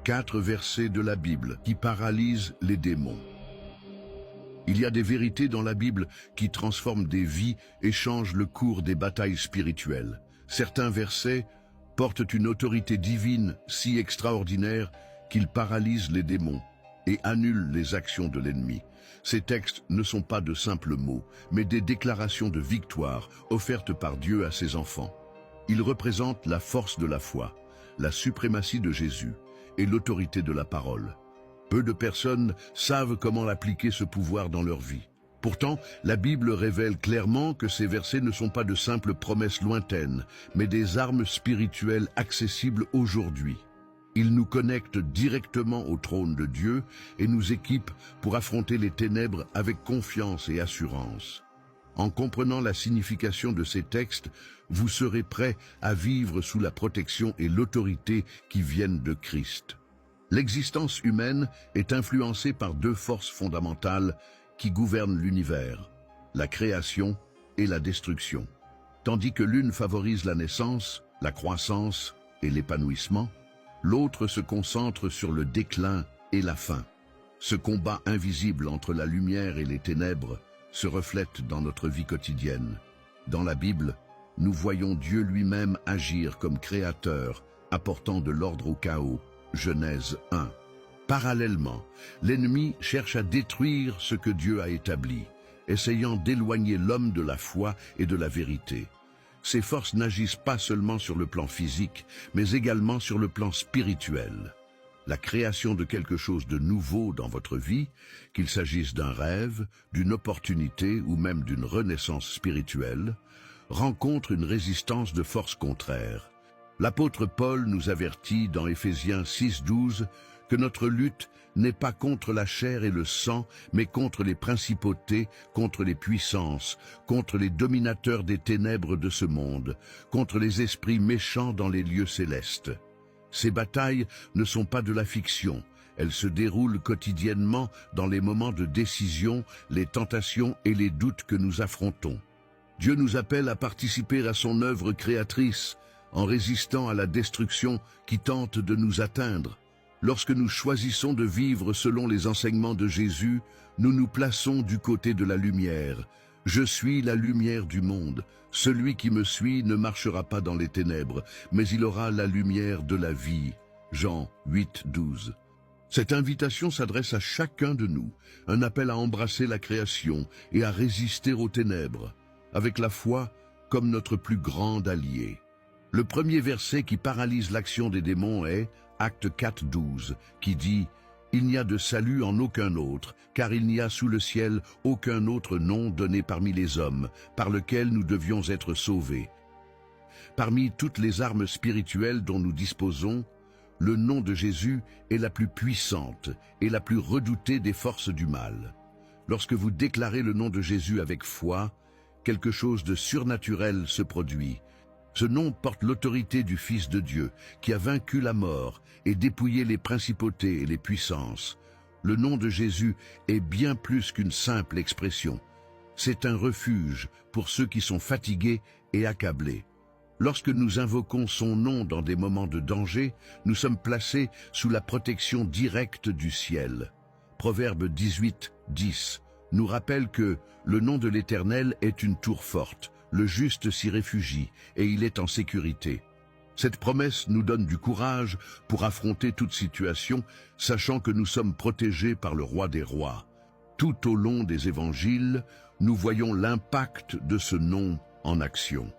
4 versets de la Bible qui paralysent les démons. Il y a des vérités dans la Bible qui transforment des vies et changent le cours des batailles spirituelles. Certains versets portent une autorité divine si extraordinaire qu'ils paralysent les démons et annulent les actions de l'ennemi. Ces textes ne sont pas de simples mots, mais des déclarations de victoire offertes par Dieu à ses enfants. Ils représentent la force de la foi, la suprématie de Jésus et l'autorité de la parole. Peu de personnes savent comment appliquer ce pouvoir dans leur vie. Pourtant, la Bible révèle clairement que ces versets ne sont pas de simples promesses lointaines, mais des armes spirituelles accessibles aujourd'hui. Ils nous connectent directement au trône de Dieu et nous équipent pour affronter les ténèbres avec confiance et assurance. En comprenant la signification de ces textes, vous serez prêts à vivre sous la protection et l'autorité qui viennent de Christ. L'existence humaine est influencée par 2 forces fondamentales qui gouvernent l'univers, la création et la destruction. Tandis que l'une favorise la naissance, la croissance et l'épanouissement, l'autre se concentre sur le déclin et la fin. Ce combat invisible entre la lumière et les ténèbres se reflète dans notre vie quotidienne. Dans la Bible, nous voyons Dieu lui-même agir comme créateur, apportant de l'ordre au chaos. Genèse 1. Parallèlement, l'ennemi cherche à détruire ce que Dieu a établi, essayant d'éloigner l'homme de la foi et de la vérité. Ces forces n'agissent pas seulement sur le plan physique, mais également sur le plan spirituel. La création de quelque chose de nouveau dans votre vie, qu'il s'agisse d'un rêve, d'une opportunité ou même d'une renaissance spirituelle, rencontre une résistance de forces contraires. L'apôtre Paul nous avertit dans Éphésiens 6:12 que notre lutte n'est pas contre la chair et le sang, mais contre les principautés, contre les puissances, contre les dominateurs des ténèbres de ce monde, contre les esprits méchants dans les lieux célestes. Ces batailles ne sont pas de la fiction, elles se déroulent quotidiennement dans les moments de décision, les tentations et les doutes que nous affrontons. Dieu nous appelle à participer à son œuvre créatrice, en résistant à la destruction qui tente de nous atteindre. Lorsque nous choisissons de vivre selon les enseignements de Jésus, nous nous plaçons du côté de la lumière. Je suis la lumière du monde. Celui qui me suit ne marchera pas dans les ténèbres, mais il aura la lumière de la vie. Jean 8:12. Cette invitation s'adresse à chacun de nous, un appel à embrasser la création et à résister aux ténèbres, avec la foi comme notre plus grand allié. Le premier verset qui paralyse l'action des démons est Acte 4:12, qui dit « Il n'y a de salut en aucun autre, car il n'y a sous le ciel aucun autre nom donné parmi les hommes, par lequel nous devions être sauvés. » Parmi toutes les armes spirituelles dont nous disposons, le nom de Jésus est la plus puissante et la plus redoutée des forces du mal. Lorsque vous déclarez le nom de Jésus avec foi, quelque chose de surnaturel se produit. Ce nom porte l'autorité du Fils de Dieu, qui a vaincu la mort et dépouillé les principautés et les puissances. Le nom de Jésus est bien plus qu'une simple expression. C'est un refuge pour ceux qui sont fatigués et accablés. Lorsque nous invoquons son nom dans des moments de danger, nous sommes placés sous la protection directe du ciel. Proverbe 18:10 nous rappelle que le nom de l'Éternel est une tour forte. Le juste s'y réfugie et il est en sécurité. Cette promesse nous donne du courage pour affronter toute situation, sachant que nous sommes protégés par le Roi des Rois. Tout au long des évangiles, nous voyons l'impact de ce nom en action.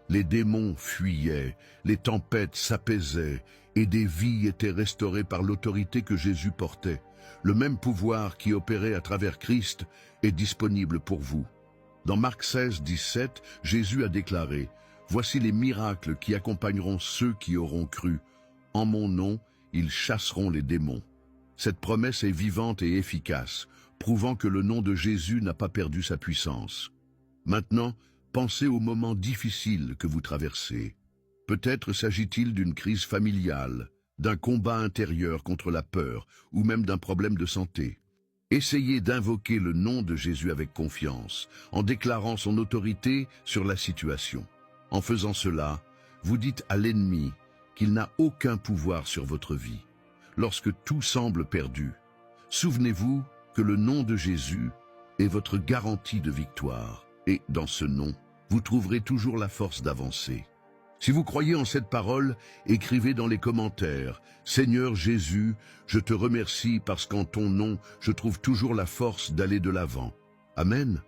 Les démons fuyaient, les tempêtes s'apaisaient et des vies étaient restaurées par l'autorité que Jésus portait. Le même pouvoir qui opérait à travers Christ est disponible pour vous. Dans Marc 16:17, Jésus a déclaré « Voici les miracles qui accompagneront ceux qui auront cru. En mon nom, ils chasseront les démons. » Cette promesse est vivante et efficace, prouvant que le nom de Jésus n'a pas perdu sa puissance. Maintenant, pensez aux moments difficiles que vous traversez. Peut-être s'agit-il d'une crise familiale, d'un combat intérieur contre la peur ou même d'un problème de santé. Essayez d'invoquer le nom de Jésus avec confiance, en déclarant son autorité sur la situation. En faisant cela, vous dites à l'ennemi qu'il n'a aucun pouvoir sur votre vie. lorsque tout semble perdu. Souvenez-vous que le nom de Jésus est votre garantie de victoire, et dans ce nom, vous trouverez toujours la force d'avancer. Si vous croyez en cette parole, écrivez dans les commentaires « Seigneur Jésus, je te remercie parce qu'en ton nom, je trouve toujours la force d'aller de l'avant. » Amen.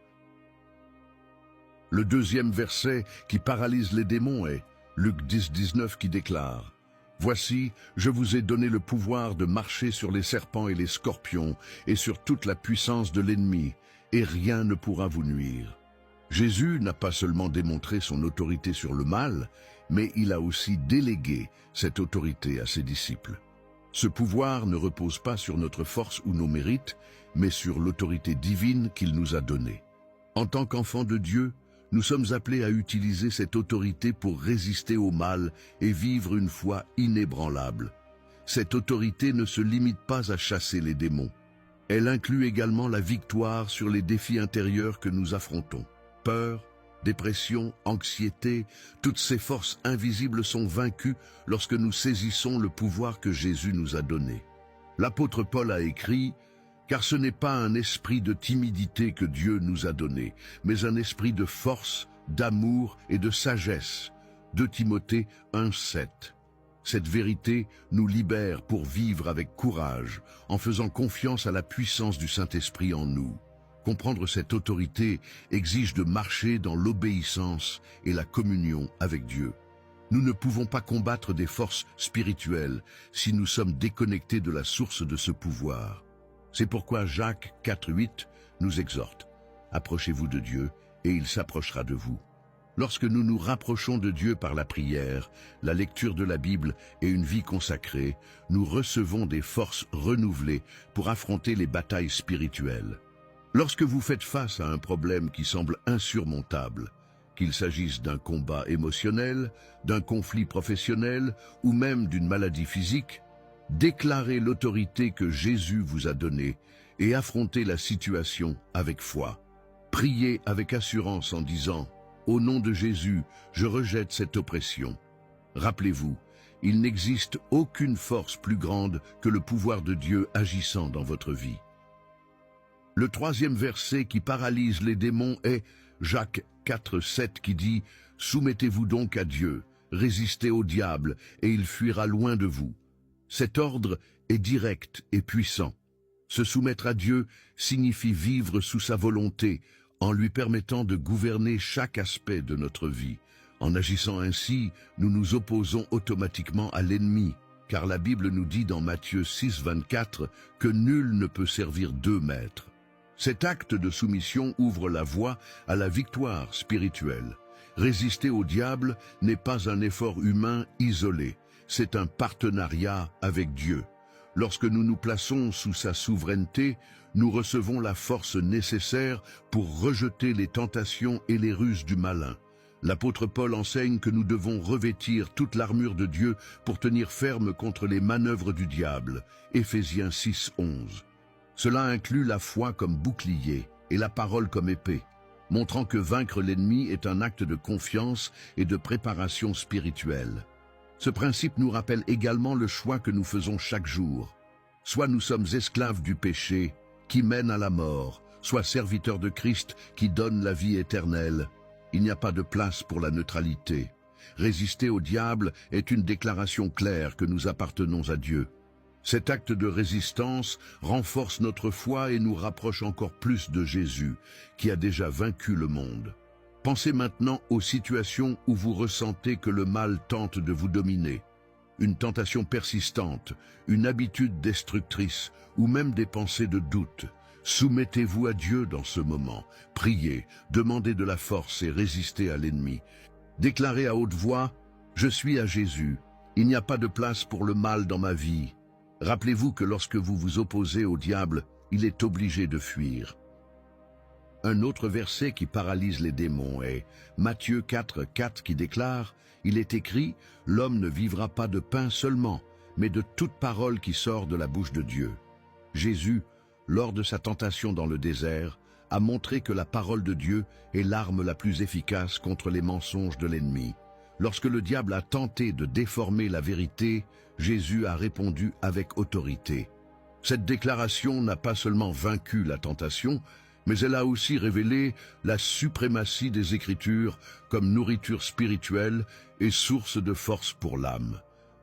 Le deuxième verset qui paralyse les démons est Luc 10, 19 qui déclare « Voici, je vous ai donné le pouvoir de marcher sur les serpents et les scorpions et sur toute la puissance de l'ennemi, et rien ne pourra vous nuire. » Jésus n'a pas seulement démontré son autorité sur le mal, mais il a aussi délégué cette autorité à ses disciples. Ce pouvoir ne repose pas sur notre force ou nos mérites, mais sur l'autorité divine qu'il nous a donnée. En tant qu'enfants de Dieu, nous sommes appelés à utiliser cette autorité pour résister au mal et vivre une foi inébranlable. Cette autorité ne se limite pas à chasser les démons. Elle inclut également la victoire sur les défis intérieurs que nous affrontons. Peur, dépression, anxiété, toutes ces forces invisibles sont vaincues lorsque nous saisissons le pouvoir que Jésus nous a donné. L'apôtre Paul a écrit « Car ce n'est pas un esprit de timidité que Dieu nous a donné, mais un esprit de force, d'amour et de sagesse. » 2 Timothée 1,7. Cette vérité nous libère pour vivre avec courage, en faisant confiance à la puissance du Saint-Esprit en nous. Comprendre cette autorité exige de marcher dans l'obéissance et la communion avec Dieu. Nous ne pouvons pas combattre des forces spirituelles si nous sommes déconnectés de la source de ce pouvoir. C'est pourquoi Jacques 4,8 nous exhorte « Approchez-vous de Dieu et il s'approchera de vous ». Lorsque nous nous rapprochons de Dieu par la prière, la lecture de la Bible et une vie consacrée, nous recevons des forces renouvelées pour affronter les batailles spirituelles. Lorsque vous faites face à un problème qui semble insurmontable, qu'il s'agisse d'un combat émotionnel, d'un conflit professionnel ou même d'une maladie physique, déclarez l'autorité que Jésus vous a donnée et affrontez la situation avec foi. Priez avec assurance en disant « Au nom de Jésus, je rejette cette oppression. » Rappelez-vous, il n'existe aucune force plus grande que le pouvoir de Dieu agissant dans votre vie. Le troisième verset qui paralyse les démons est Jacques 4, 7 qui dit « Soumettez-vous donc à Dieu, résistez au diable, et il fuira loin de vous. » Cet ordre est direct et puissant. Se soumettre à Dieu signifie vivre sous sa volonté, en lui permettant de gouverner chaque aspect de notre vie. En agissant ainsi, nous nous opposons automatiquement à l'ennemi, car la Bible nous dit dans Matthieu 6, 24 que nul ne peut servir deux maîtres. Cet acte de soumission ouvre la voie à la victoire spirituelle. Résister au diable n'est pas un effort humain isolé, c'est un partenariat avec Dieu. Lorsque nous nous plaçons sous sa souveraineté, nous recevons la force nécessaire pour rejeter les tentations et les ruses du malin. L'apôtre Paul enseigne que nous devons revêtir toute l'armure de Dieu pour tenir ferme contre les manœuvres du diable. Éphésiens 6, 11. Cela inclut la foi comme bouclier et la parole comme épée, montrant que vaincre l'ennemi est un acte de confiance et de préparation spirituelle. Ce principe nous rappelle également le choix que nous faisons chaque jour. Soit nous sommes esclaves du péché, qui mène à la mort, soit serviteurs de Christ qui donne la vie éternelle. Il n'y a pas de place pour la neutralité. Résister au diable est une déclaration claire que nous appartenons à Dieu. Cet acte de résistance renforce notre foi et nous rapproche encore plus de Jésus, qui a déjà vaincu le monde. Pensez maintenant aux situations où vous ressentez que le mal tente de vous dominer. Une tentation persistante, une habitude destructrice ou même des pensées de doute. Soumettez-vous à Dieu dans ce moment. Priez, demandez de la force et résistez à l'ennemi. Déclarez à haute voix « Je suis à Jésus. Il n'y a pas de place pour le mal dans ma vie. » Rappelez-vous que lorsque vous vous opposez au diable, il est obligé de fuir. Un autre verset qui paralyse les démons est Matthieu 4, 4 qui déclare « Il est écrit, l'homme ne vivra pas de pain seulement, mais de toute parole qui sort de la bouche de Dieu. » Jésus, lors de sa tentation dans le désert, a montré que la parole de Dieu est l'arme la plus efficace contre les mensonges de l'ennemi. Lorsque le diable a tenté de déformer la vérité, Jésus a répondu avec autorité. Cette déclaration n'a pas seulement vaincu la tentation, mais elle a aussi révélé la suprématie des Écritures comme nourriture spirituelle et source de force pour l'âme.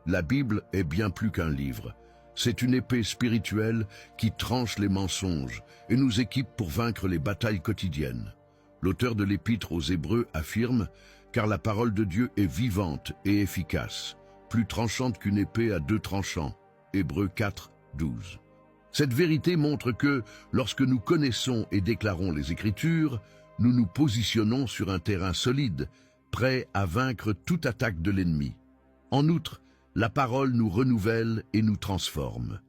La Bible est bien plus qu'un livre. C'est une épée spirituelle qui tranche les mensonges et nous équipe pour vaincre les batailles quotidiennes. L'auteur de l'Épître aux Hébreux affirme « Car la parole de Dieu est vivante et efficace, plus tranchante qu'une épée à 2 tranchants. » Hébreux 4, 12. Cette vérité montre que, lorsque nous connaissons et déclarons les Écritures, nous nous positionnons sur un terrain solide, prêt à vaincre toute attaque de l'ennemi. En outre, la parole nous renouvelle et nous transforme.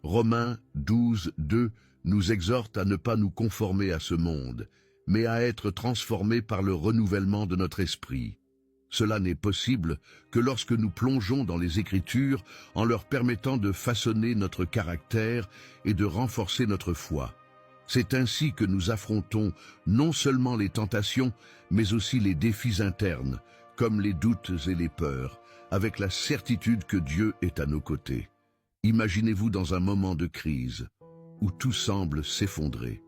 Romains 12, 2 nous exhorte à ne pas nous conformer à ce monde, mais à être transformés par le renouvellement de notre esprit. Cela n'est possible que lorsque nous plongeons dans les Écritures en leur permettant de façonner notre caractère et de renforcer notre foi. C'est ainsi que nous affrontons non seulement les tentations, mais aussi les défis internes, comme les doutes et les peurs, avec la certitude que Dieu est à nos côtés. Imaginez-vous dans un moment de crise, où tout semble s'effondrer.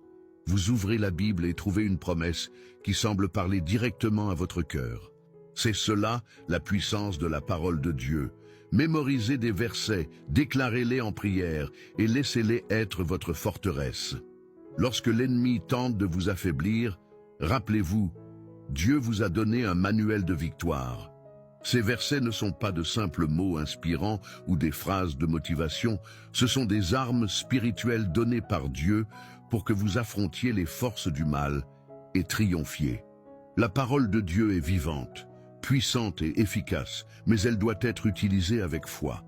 Vous ouvrez la Bible et trouvez une promesse qui semble parler directement à votre cœur. C'est cela, la puissance de la parole de Dieu. Mémorisez des versets, déclarez-les en prière et laissez-les être votre forteresse. Lorsque l'ennemi tente de vous affaiblir, rappelez-vous, Dieu vous a donné un manuel de victoire. Ces versets ne sont pas de simples mots inspirants ou des phrases de motivation, ce sont des armes spirituelles données par Dieu pour que vous affrontiez les forces du mal et triomphiez. La parole de Dieu est vivante, puissante et efficace, mais elle doit être utilisée avec foi.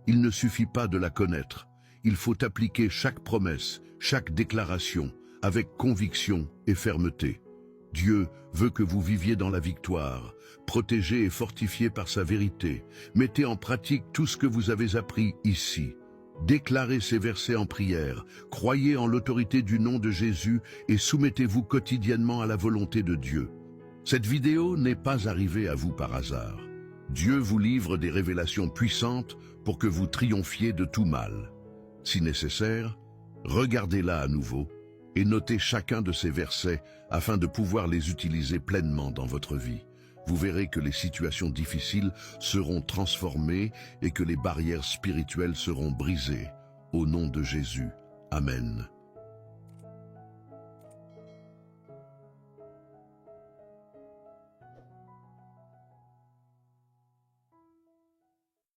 Il ne suffit pas de la connaître, il faut appliquer chaque promesse, chaque déclaration, avec conviction et fermeté. Dieu veut que vous viviez dans la victoire, protégés et fortifiés par sa vérité. Mettez en pratique tout ce que vous avez appris ici. Déclarez ces versets en prière, croyez en l'autorité du nom de Jésus et soumettez-vous quotidiennement à la volonté de Dieu. Cette vidéo n'est pas arrivée à vous par hasard. Dieu vous livre des révélations puissantes pour que vous triomphiez de tout mal. Si nécessaire, regardez-la à nouveau et notez chacun de ces versets afin de pouvoir les utiliser pleinement dans votre vie. Vous verrez que les situations difficiles seront transformées et que les barrières spirituelles seront brisées. Au nom de Jésus. Amen.